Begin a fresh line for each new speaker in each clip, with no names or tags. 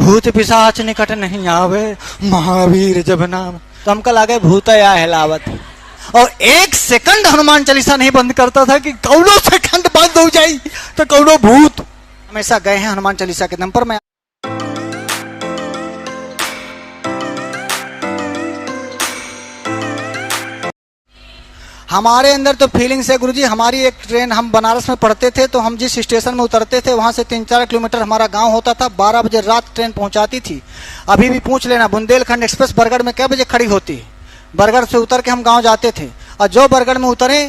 भूत पिशाच निकट नहीं आवे, महावीर जब नाम। तो हमको लगे भूत या हिलावत। और 1 सेकंड हनुमान चालीसा नहीं बंद करता था कि कौनो सेकंड बंद हो जाए तो कौनो भूत। हमेशा गए हैं हनुमान चालीसा के दम पर। मैं हमारे अंदर तो फीलिंग्स है गुरुजी। हमारी एक ट्रेन, हम बनारस में पढ़ते थे तो हम जिस स्टेशन में उतरते थे वहां से 3-4 किलोमीटर हमारा गांव होता था। 12 बजे रात ट्रेन पहुंचाती थी। अभी भी पूछ लेना बुंदेलखंड एक्सप्रेस बरगढ़ में क्या बजे खड़ी होती है। बरगढ़ से उतर के हम गांव जाते थे और जो बरगढ़ में उतरे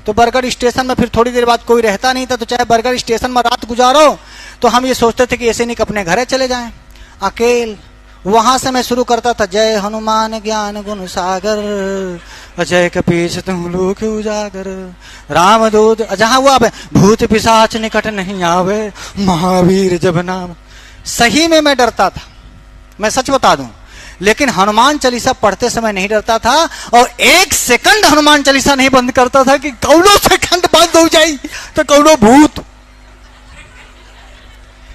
तो बरगढ़ स्टेशन में फिर थोड़ी देर बाद कोई रहता नहीं था। तो चाहे बरगढ़ स्टेशन में रात गुजारो तो हम ये सोचते थे कि ऐसे नहीं कि अपने घरे चले जाएं अकेले। वहां से मैं शुरू करता था, जय हनुमान ज्ञान गुण सागर, अजय कपीश तुम लोक उजागर, राम दूत। जहां वो अब भूत पिशाच निकट नहीं आवे, महावीर जब नाम। सही में मैं डरता था, मैं सच बता दूं, लेकिन हनुमान चालीसा पढ़ते समय नहीं डरता था। और 1 सेकंड हनुमान चालीसा नहीं बंद करता था कि कौनो सेकंड बंद हो जाए तो कौनो भूत।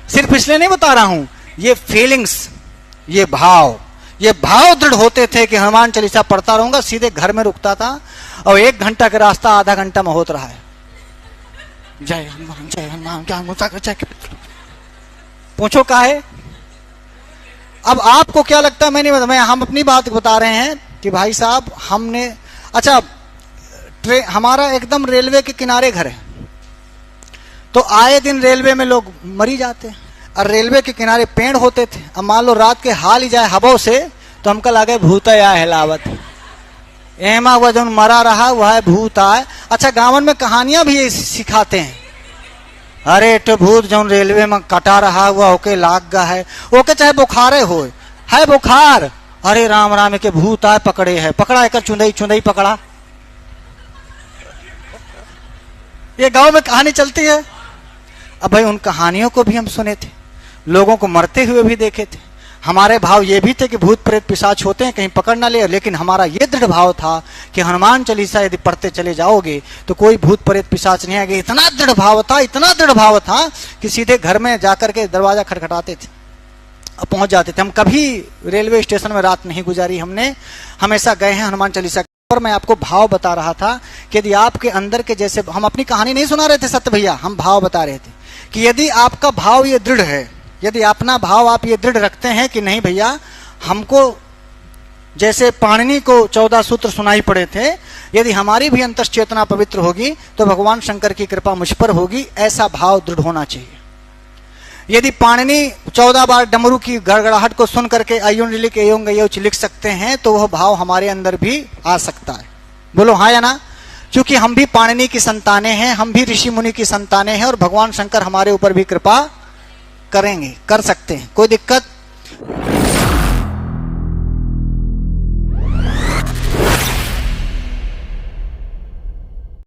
सिर्फ इसलिए नहीं बता रहा हूं, ये फीलिंग्स, ये भाव दृढ़ होते थे कि हनुमान चालीसा पढ़ता रहूंगा। सीधे घर में रुकता था और 1 घंटा का रास्ता आधा घंटा में होता रहा है। जय हनुमान क्या पूछो का है। अब आपको क्या लगता है, मैं नहीं बता, हम अपनी बात बता रहे हैं कि भाई साहब हमने, अच्छा हमारा एकदम रेलवे के किनारे घर है तो आए दिन रेलवे में लोग मरी जाते हैं। और रेलवे के किनारे पेड़ होते थे। अब मान लो रात के हाल ही जाए हवा से तो हमको लगे भूत या हिलावत। एमा वह जो मरा रहा वह है भूत आए। अच्छा गाँव में कहानियां भी सिखाते हैं। अरे तो भूत जो रेलवे में कटा रहा हुआ ओके लाग गा है, ओके चाहे बुखारे हो है बुखार, अरे राम राम के भूत आए पकड़े है, पकड़ा एक चुंदई पकड़ा। ये गांव में कहानी चलती है। अब भाई उन कहानियों को भी हम सुने थे, लोगों को मरते हुए भी देखे थे। हमारे भाव ये भी थे कि भूत प्रेत पिशाच होते हैं, कहीं पकड़ ना ले। लेकिन हमारा ये दृढ़ भाव था कि हनुमान चालीसा यदि पढ़ते चले जाओगे तो कोई भूत प्रेत पिशाच नहीं आएगा। इतना दृढ़ भाव था कि सीधे घर में जाकर के दरवाजा खटखटाते थे और पहुंच जाते थे। हम कभी रेलवे स्टेशन में रात नहीं गुजारी हमने, हमेशा गए हैं हनुमान चालीसा पर। मैं आपको भाव बता रहा था कि यदि आपके अंदर के, जैसे हम अपनी कहानी नहीं सुना रहे थे सत्य भैया, हम भाव बता रहे थे कि यदि आपका भाव ये दृढ़ है, यदि अपना भाव आप ये दृढ़ रखते हैं कि नहीं भैया हमको, जैसे पाणिनि को 14 सूत्र सुनाई पड़े थे, यदि हमारी भी अंतश्चेतना पवित्र होगी तो भगवान शंकर की कृपा मुझ पर होगी, ऐसा भाव दृढ़ होना चाहिए। यदि पाणिनि 14 बार डमरू की गड़गड़ाहट को सुन करके अयुन लिख एयों गयोच लिख सकते हैं तो वह भाव हमारे अंदर भी आ सकता है। बोलो हाँ या ना। क्योंकि हम भी पाणिनि की संतानें हैं, हम भी ऋषि मुनि की संतानें हैं और भगवान शंकर हमारे ऊपर भी कृपा करेंगे, कर सकते हैं, कोई दिक्कत